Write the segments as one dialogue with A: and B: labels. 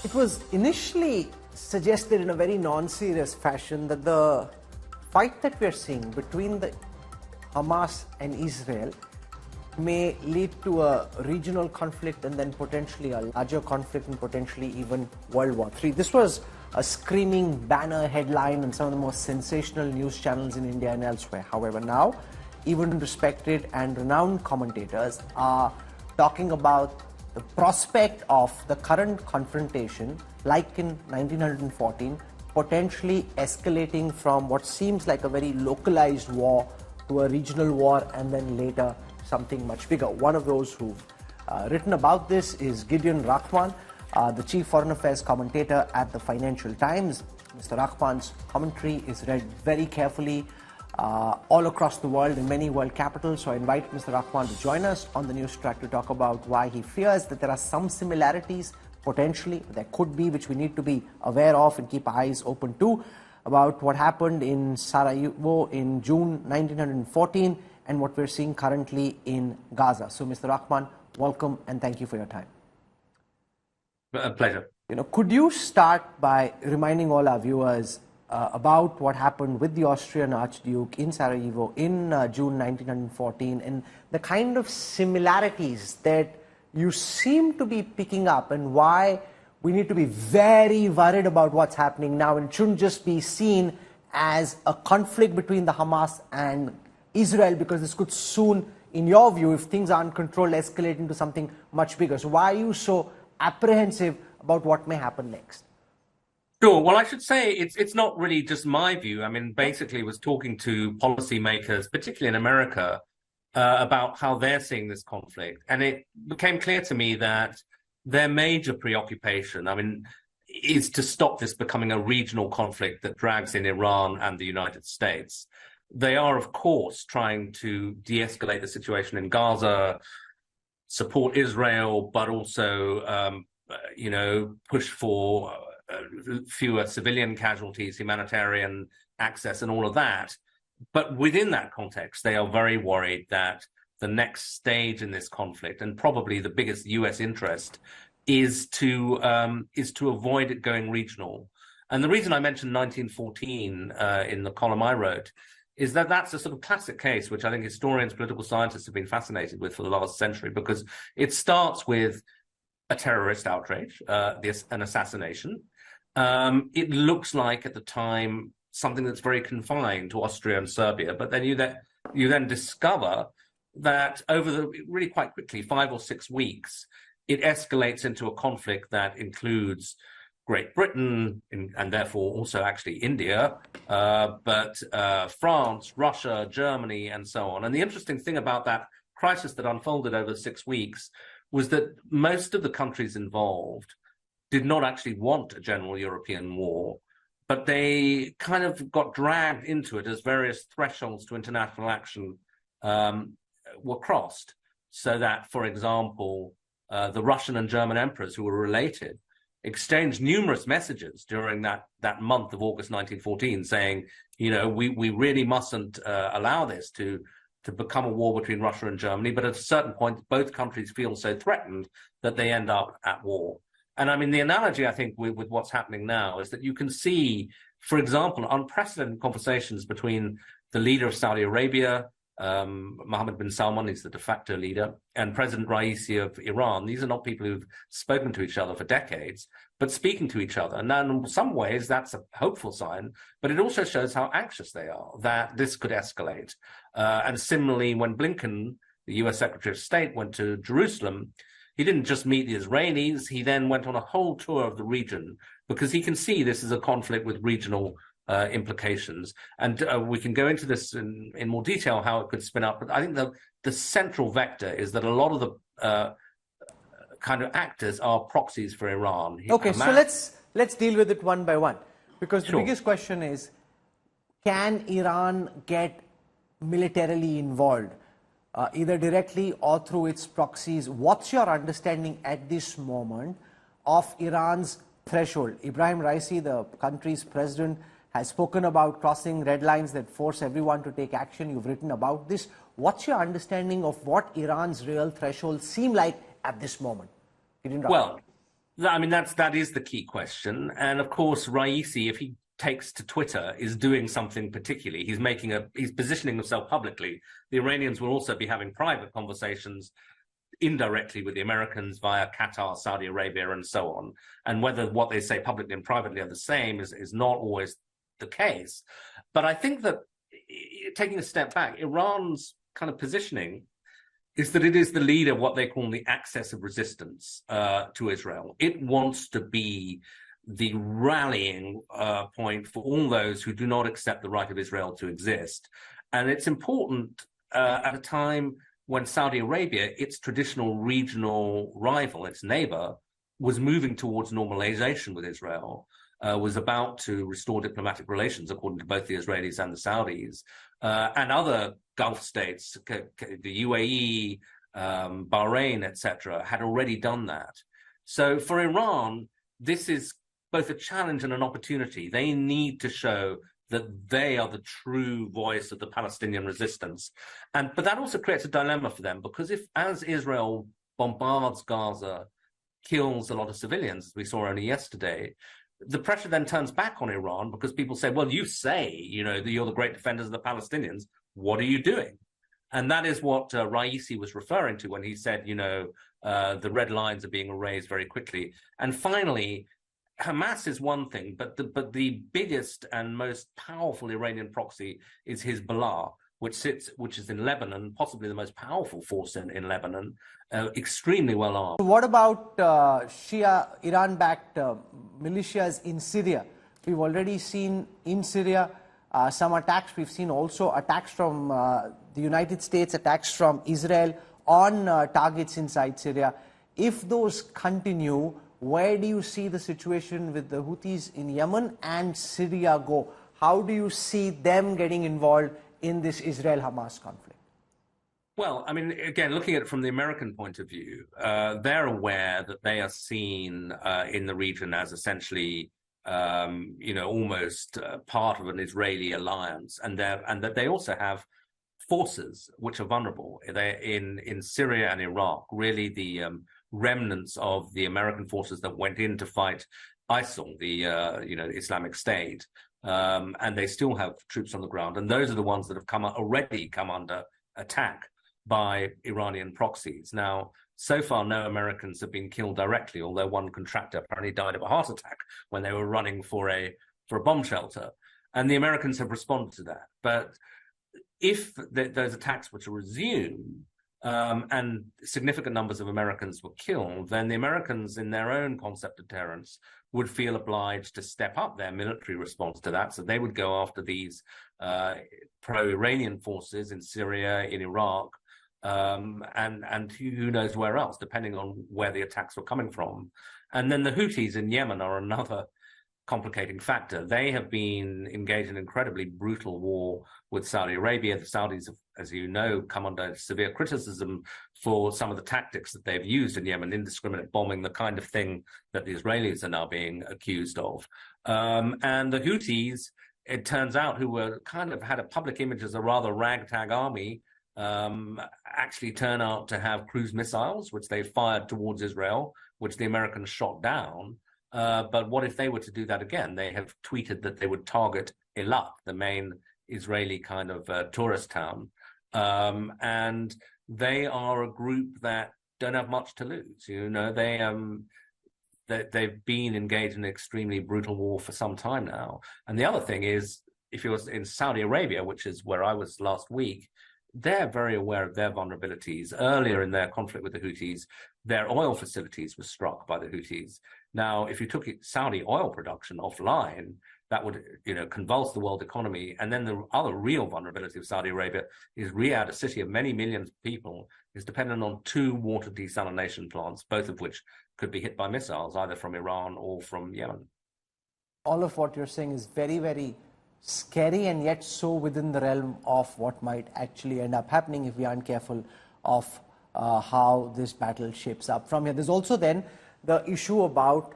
A: It was initially suggested in a very non-serious fashion that the fight that we are seeing between the Hamas and Israel may lead to a regional conflict and then potentially a larger conflict and potentially even World War III. This was a screaming banner headline on some of the most sensational news channels in India and elsewhere. However, now, even respected and renowned commentators are talking about the prospect of the current confrontation, like in 1914, potentially escalating from what seems like a very localized war to a regional war and then later something much bigger. One of those who've written about this is Gideon, the chief foreign affairs commentator at the Financial Times. Mr. Rachman's commentary is read very carefully all across the world in many world capitals. So I invite Mr. Rachman to join us on the news track to talk about why he fears that there are some similarities, potentially, there could be, which we need to be aware of and keep our eyes open to, about what happened in Sarajevo in June 1914 and what we're seeing currently in Gaza. So Mr. Rachman, welcome and thank you for your time.
B: A pleasure.
A: Could you start by reminding all our viewers about what happened with the Austrian Archduke in Sarajevo in June 1914 and the kind of similarities that you seem to be picking up and why we need to be very worried about what's happening now and shouldn't just be seen as a conflict between the Hamas and Israel, because this could soon, in your view, if things aren't controlled, escalate into something much bigger. So why are you so apprehensive about what may happen next?
B: Sure. Well, I should say it's not really just my view. I mean, basically, was talking to policymakers, particularly in America, about how they're seeing this conflict. And it became clear to me that their major preoccupation, is to stop this becoming a regional conflict that drags in Iran and the United States. They are, of course, trying to de-escalate the situation in Gaza, support Israel, but also, push for fewer civilian casualties, humanitarian access, and all of that. But within that context, they are very worried that the next stage in this conflict, and probably the biggest U.S. interest, is to avoid it going regional. And the reason I mentioned 1914 in the column I wrote is that that's a sort of classic case, which I think historians, political scientists have been fascinated with for the last century, because it starts with a terrorist outrage, an assassination. It looks like at the time something that's very confined to Austria and Serbia, but then you then discover that really quite quickly, 5 or 6 weeks, it escalates into a conflict that includes Great Britain and therefore also actually India, but France, Russia, Germany, and so on. And the interesting thing about that crisis that unfolded over 6 weeks was that most of the countries involved did not actually want a general European war, but they kind of got dragged into it as various thresholds to international action were crossed. So that, for example, the Russian and German emperors, who were related, exchanged numerous messages during that month of August 1914 saying, we really mustn't allow this to become a war between Russia and Germany, but at a certain point, both countries feel so threatened that they end up at war. And the analogy, I think, with what's happening now is that you can see, for example, unprecedented conversations between the leader of Saudi Arabia, Mohammed bin Salman, he's the de facto leader, and President Raisi of Iran. These are not people who've spoken to each other for decades, but speaking to each other. And in some ways, that's a hopeful sign, but it also shows how anxious they are that this could escalate. And similarly, when Blinken, the US Secretary of State, went to Jerusalem, he didn't just meet the Israelis, he then went on a whole tour of the region, because he can see this is a conflict with regional implications. And we can go into this in more detail, how it could spin up. But I think the central vector is that a lot of the kind of actors are proxies for Iran.
A: Okay, so let's deal with it one by one. Because the biggest question is, can Iran get militarily involved, either directly or through its proxies? What's your understanding at this moment of Iran's threshold? Ibrahim Raisi, the country's president, has spoken about crossing red lines that force everyone to take action. You've written about this. What's your understanding of what Iran's real thresholds seem like at this moment?
B: Well, I mean, that is the key question. And of course, Raisi, if he takes to Twitter, is doing something particularly. He's positioning himself publicly. The Iranians will also be having private conversations indirectly with the Americans via Qatar, Saudi Arabia, and so on. And whether what they say publicly and privately are the same is not always the case. But I think that, taking a step back, Iran's kind of positioning is that it is the leader of what they call the axis of resistance to Israel. It wants to be the rallying point for all those who do not accept the right of Israel to exist. And it's important at a time when Saudi Arabia, its traditional regional rival, its neighbor, was moving towards normalization with Israel, was about to restore diplomatic relations, according to both the Israelis and the Saudis, and other Gulf states, the UAE, Bahrain, etc., had already done that. So for Iran, this is both a challenge and an opportunity. They need to show that they are the true voice of the Palestinian resistance. But that also creates a dilemma for them, because as Israel bombards Gaza, kills a lot of civilians, as we saw only yesterday, the pressure then turns back on Iran, because people say, well, you say, that you're the great defenders of the Palestinians. What are you doing? And that is what Raisi was referring to when he said, the red lines are being erased very quickly. And finally, Hamas is one thing, but the biggest and most powerful Iranian proxy is Hezbollah, which is in Lebanon, possibly the most powerful force in Lebanon, extremely well armed.
A: What about Shia Iran-backed militias in Syria? We've already seen in Syria some attacks. We've seen also attacks from the United States, attacks from Israel on targets inside Syria. If those continue, where do you see the situation with the Houthis in Yemen and Syria go? How do you see them getting involved in this Israel-Hamas conflict?
B: Well, I mean, again, looking at it from the American point of view, they're aware that they are seen in the region as essentially, almost part of an Israeli alliance, and that they also have forces which are vulnerable. They're in Syria and Iraq, really the remnants of the American forces that went in to fight ISIL, the Islamic State, and they still have troops on the ground, and those are the ones that have already come under attack by Iranian proxies. Now, so far, no Americans have been killed directly, although one contractor apparently died of a heart attack when they were running for a bomb shelter, and the Americans have responded to that. But if those attacks were to resume, and significant numbers of Americans were killed, then the Americans, in their own concept of deterrence, would feel obliged to step up their military response to that. So they would go after these pro-Iranian forces in Syria, in Iraq, and who knows where else, depending on where the attacks were coming from. And then the Houthis in Yemen are another complicating factor. They have been engaged in incredibly brutal war with Saudi Arabia. The Saudis have, as you know, come under severe criticism for some of the tactics that they've used in Yemen, indiscriminate bombing, the kind of thing that the Israelis are now being accused of. And the Houthis, it turns out, who were kind of had a public image as a rather ragtag army, actually turn out to have cruise missiles, which they fired towards Israel, which the Americans shot down. But what if they were to do that again? They have tweeted that they would target Eilat, the main Israeli kind of tourist town. And they are a group that don't have much to lose. They've been engaged in an extremely brutal war for some time now. And the other thing is, if you're in Saudi Arabia, which is where I was last week, they're very aware of their vulnerabilities. Earlier in their conflict with the Houthis, their oil facilities were struck by the Houthis. Now, if you took Saudi oil production offline, that would, convulse the world economy. And then the other real vulnerability of Saudi Arabia is Riyadh, a city of many millions of people, is dependent on 2 water desalination plants, both of which could be hit by missiles, either from Iran or from Yemen.
A: All of what you're saying is very, very scary, and yet so within the realm of what might actually end up happening if we aren't careful of how this battle shapes up from here. There's also then the issue about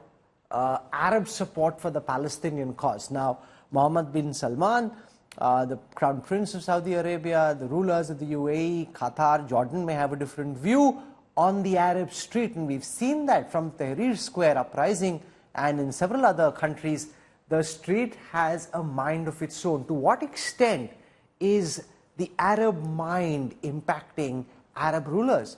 A: Arab support for the Palestinian cause. Now, Mohammed bin Salman, the Crown Prince of Saudi Arabia, the rulers of the UAE, Qatar, Jordan may have a different view on the Arab street, and we've seen that from Tahrir Square uprising and in several other countries. The street has a mind of its own. To what extent is the Arab mind impacting Arab rulers?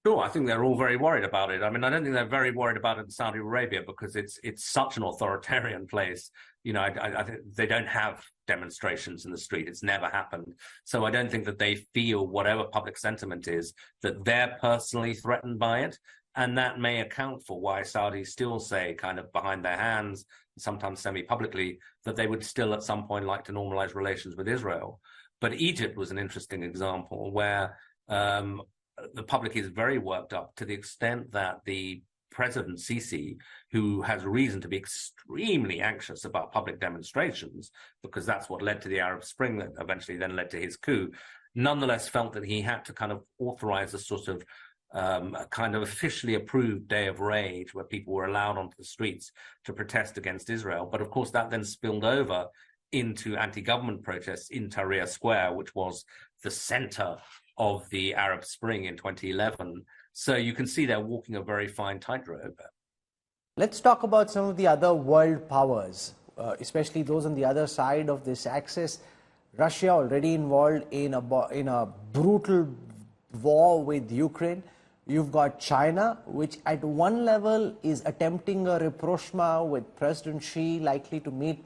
B: Sure, I think they're all very worried about it. I mean, I don't think they're very worried about it in Saudi Arabia because it's such an authoritarian place. You know, I think they don't have demonstrations in the street. It's never happened. So I don't think that they feel, whatever public sentiment is, that they're personally threatened by it. And that may account for why Saudis still say, kind of behind their hands, sometimes semi-publicly, that they would still at some point like to normalize relations with Israel. But Egypt was an interesting example where the public is very worked up to the extent that the President Sisi, who has reason to be extremely anxious about public demonstrations, because that's what led to the Arab Spring that eventually then led to his coup, nonetheless felt that he had to kind of authorize a sort of a kind of officially approved day of rage where people were allowed onto the streets to protest against Israel. But of course, that then spilled over into anti-government protests in Tahrir Square, which was the center of the Arab Spring in 2011. So you can see they're walking a very fine tightrope.
A: Let's talk about some of the other world powers, especially those on the other side of this axis. Russia already involved in a brutal war with Ukraine. You've got China, which at one level is attempting a rapprochement with President Xi, likely to meet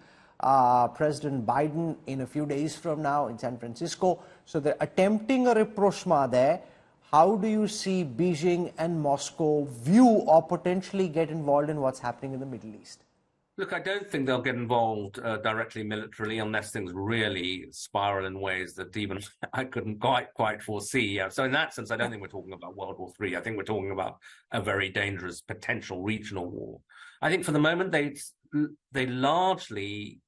A: President Biden in a few days from now in San Francisco. So they're attempting a rapprochement there. How do you see Beijing and Moscow view or potentially get involved in what's happening in the Middle East?
B: Look, I don't think they'll get involved directly militarily unless things really spiral in ways that even I couldn't quite foresee. So in that sense, I don't think we're talking about World War III. I think we're talking about a very dangerous potential regional war. I think for the moment, they largely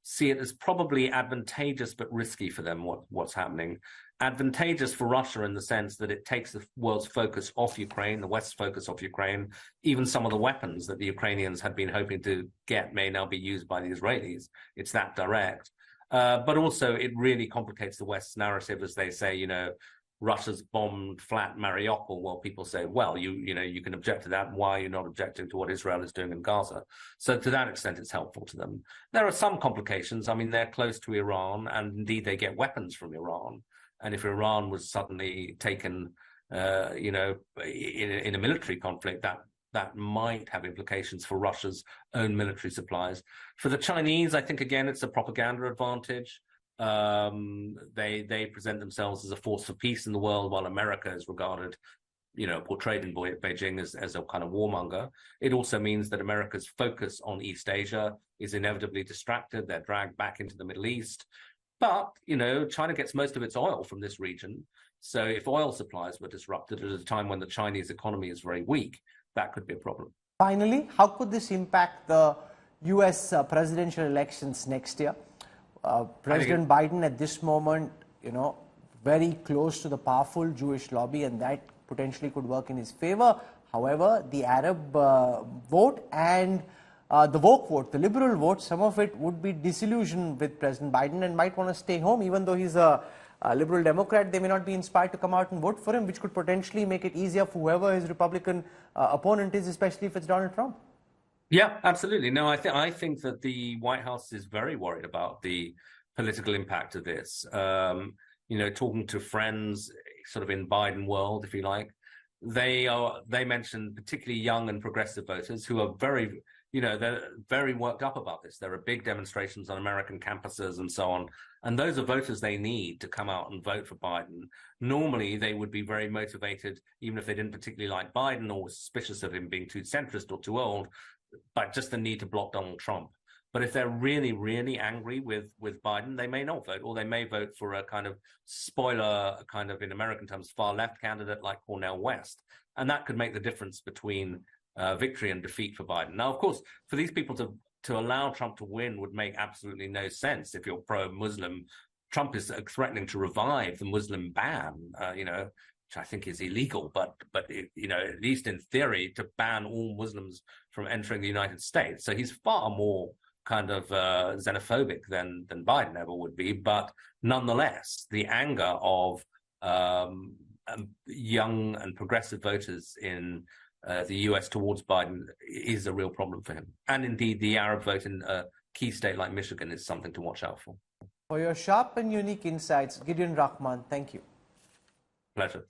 B: see it as probably advantageous but risky for them what's happening. Advantageous for Russia in the sense that it takes the world's focus off Ukraine, the West's focus off Ukraine. Even some of the weapons that the Ukrainians had been hoping to get may now be used by the Israelis. It's that direct. But also it really complicates the West's narrative as they say, you know, Russia's bombed flat Mariupol. Well, people say, well, you can object to that. Why are you not objecting to what Israel is doing in Gaza? So to that extent, it's helpful to them. There are some complications. I mean, they're close to Iran, and indeed they get weapons from Iran. And if Iran was suddenly taken, in a military conflict, that might have implications for Russia's own military supplies. For the Chinese, I think, again, it's a propaganda advantage. They present themselves as a force for peace in the world, while America is regarded, portrayed in Beijing as a kind of warmonger. It also means that America's focus on East Asia is inevitably distracted. They're dragged back into the Middle East. But, China gets most of its oil from this region. So if oil supplies were disrupted at a time when the Chinese economy is very weak, that could be a problem.
A: Finally, how could this impact the U.S. Presidential elections next year? President Biden at this moment, very close to the powerful Jewish lobby, and that potentially could work in his favor. However, the Arab vote and the woke vote, the liberal vote, some of it would be disillusioned with President Biden and might want to stay home. Even though he's a liberal Democrat, they may not be inspired to come out and vote for him, which could potentially make it easier for whoever his Republican opponent is, especially if it's Donald Trump.
B: Yeah, absolutely. No, I think that the White House is very worried about the political impact of this. Talking to friends sort of in Biden world, if you like, they mentioned particularly young and progressive voters who are very, they're very worked up about this. There are big demonstrations on American campuses and so on. And those are voters they need to come out and vote for Biden. Normally, they would be very motivated, even if they didn't particularly like Biden or were suspicious of him being too centrist or too old, but just the need to block Donald Trump. But if they're really, really angry with Biden, they may not vote, or they may vote for a kind of spoiler, kind of in American terms, far left candidate like Cornel West. And that could make the difference between victory and defeat for Biden. Now, of course, for these people to allow Trump to win would make absolutely no sense if you're pro-Muslim. Trump is threatening to revive the Muslim ban, which I think is illegal, but at least in theory, to ban all Muslims from entering the United States. So he's far more kind of xenophobic than Biden ever would be. But nonetheless, the anger of young and progressive voters in the US towards Biden is a real problem for him. And indeed, the Arab vote in a key state like Michigan is something to watch out for.
A: For your sharp and unique insights, Gideon Rachman, thank you.
B: Pleasure.